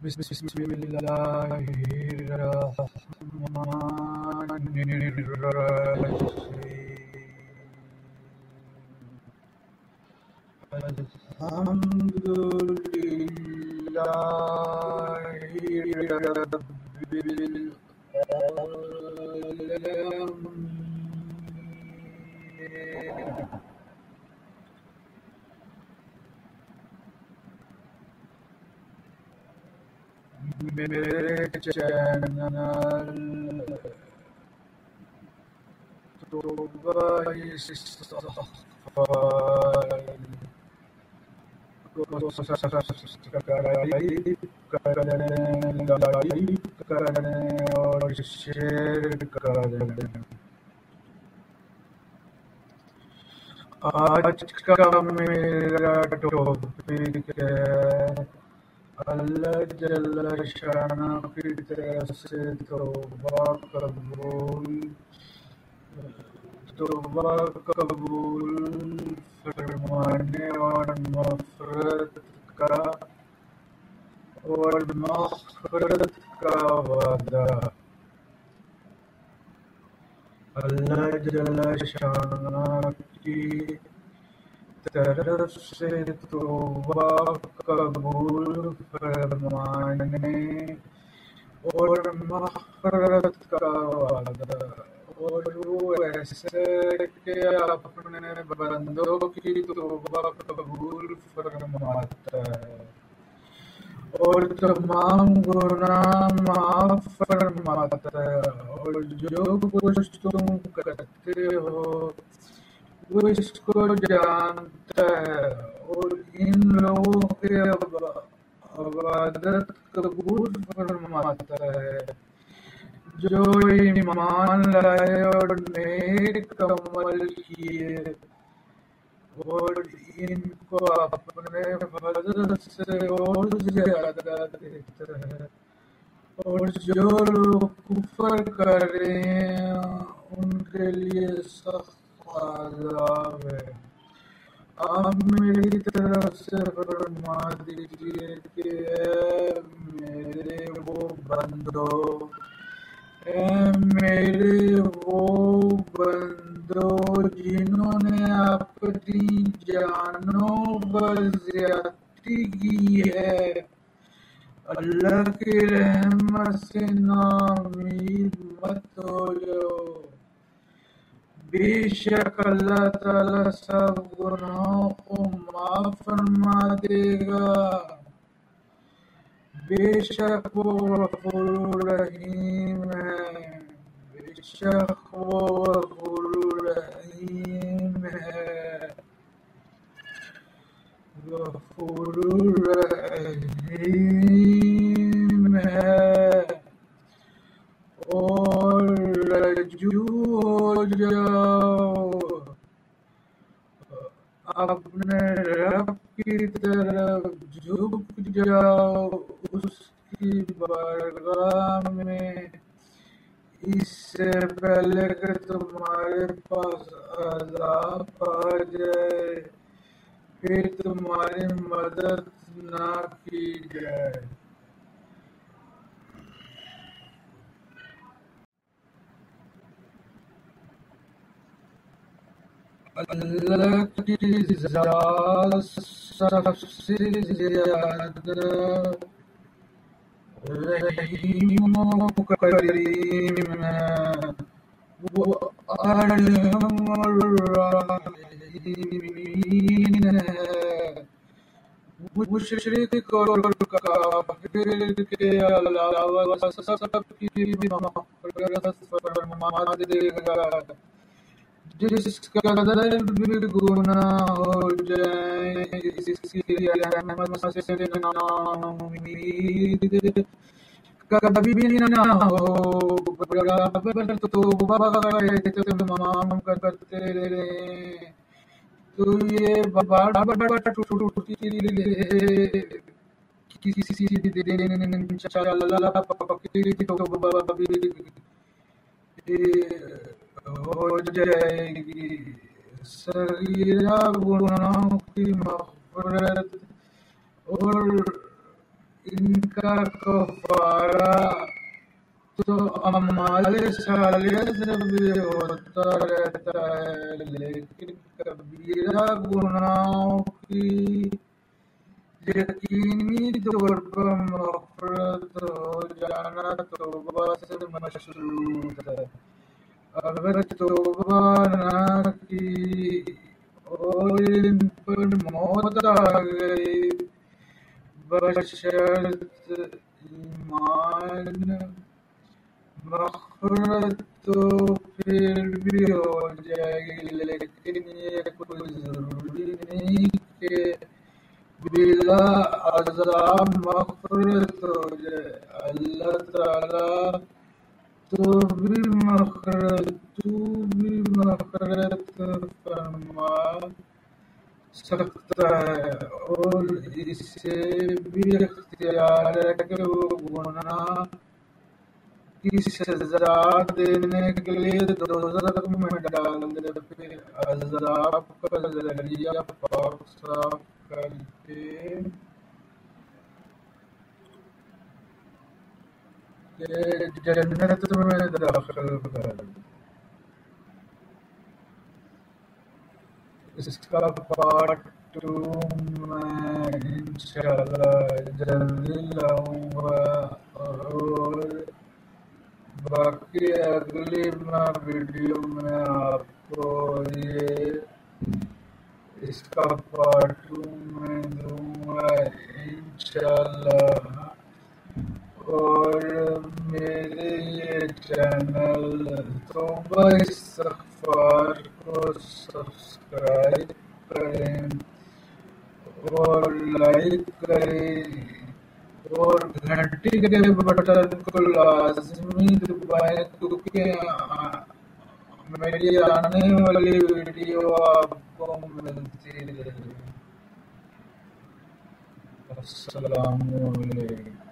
بسم الله الرحمن الرحيم. الحمد لله رب العالمين. میرے چینل دبئی کو سبسکرائب کریں اور شیئر کریں. آج کا میرا ٹاپک ہے اللہ جل شانہ کی طرف سے توبہ قبول فرمانے اور مغفرت کا وعدہ. اللہ جل شانہ کی طرف سے توبہ قبول فرمانے اور مغفرت کا وعدہ، اور وہ ایسے کہ اپنے بندوں کی توبہ قبول فرماتا ہے اور تمام گناہ معاف فرماتا ہے، اور جو کچھ تم کرتے ہو وہ اس کو جانتا ہے، اور ان لوگوں کی عبادت قبول فرماتا ہے جو ایمان لائے اور نیک عمل کیے، اور ان کو اپنے فضل سے اور زیادہ دیتا ہے. اور جو لوگ کفر کر رہے ہیں ان کے لیے سخت عذاب ہے. آپ میری طرف سے فرما دیجیے کہ اے میرے وہ بندو جنہوں نے اپنی جانوں پر زیادتی کی ہے، اللہ کی رحمت سے ناامید مت ہو جاؤ. بے شک اللہ تعالیٰ سب گناہوں کو معاف فرما دے گا. بے شک وہ غفور رحیم ہے. بے شک وہ غفور رحیم ہے. غفور رحیم ہے. اور رجوع ہو جاؤ اپنے رب کی طرف، جھک جاؤ اس کی بارگاہ میں اس سے پہلے کہ تمہارے پاس عذاب آ جائے، پھر تمہاری مدد نہ کی جائے. اللہ کی ذات سب سے زیادہ رحیم و کریم ہے. وہ ارحم الراحمین ہے. مشرک اور کافر کے علاوہ سب کی مغفرت فرما دے گا. جس قدر بھی گناہ ہو جائیں اس کی رحمت سے نا امید کبھی نہ ہو. برابر توبہ اہتمام کرتے رہیں تو یہ بڑا ٹوٹتی کسی دن انشاءاللہ پکی توبہ بھی ہو جائے گی. صغیرہ گناہوں کی مغفرت اور ان کا کفارہ تو اعمال صالحہ سے بھی ہوتا رہتا ہے، لیکن کبیرہ گناہوں کی یقینی طور پر مغفرت ہو جانا توبہ سے مشروط ہے۔ اگر توبہ نہ کی اور ان پر موت آ گئی بشرط ایمان، مغفرت تو پھر بھی ہو جائے گی، لیکن یہ کوئی ضروری نہیں کہ بلا عذاب مغفرت ہو جائے۔ اللہ تعالیٰ تو بھی مغفرت فرما سکتا ہے، اور اسے بھی اختیار ہے کہ وہ گناہ کی سزا دینے کے لیے دوزخ میں ڈال دے، پھر عذاب کا ذریعہ پاک صاف کر کے جنت میں داخل کر دے۔ اس کا پارٹ 2 میں انشاءاللہ جلدی لاؤں گا، اور باقی اگلی ویڈیو میں آپ کو اس کا پارٹ 2 میں دوں گا انشاءاللہ۔ اور میرے یہ چینل توبہ استغفار کو سبسکرائب کریں اور لائک کریں، اور گھنٹی کے بٹن کو لازمی دبائیں، کیونکہ میری آنے والی ویڈیو آپ کو ملتی رہے۔ السلام علیکم۔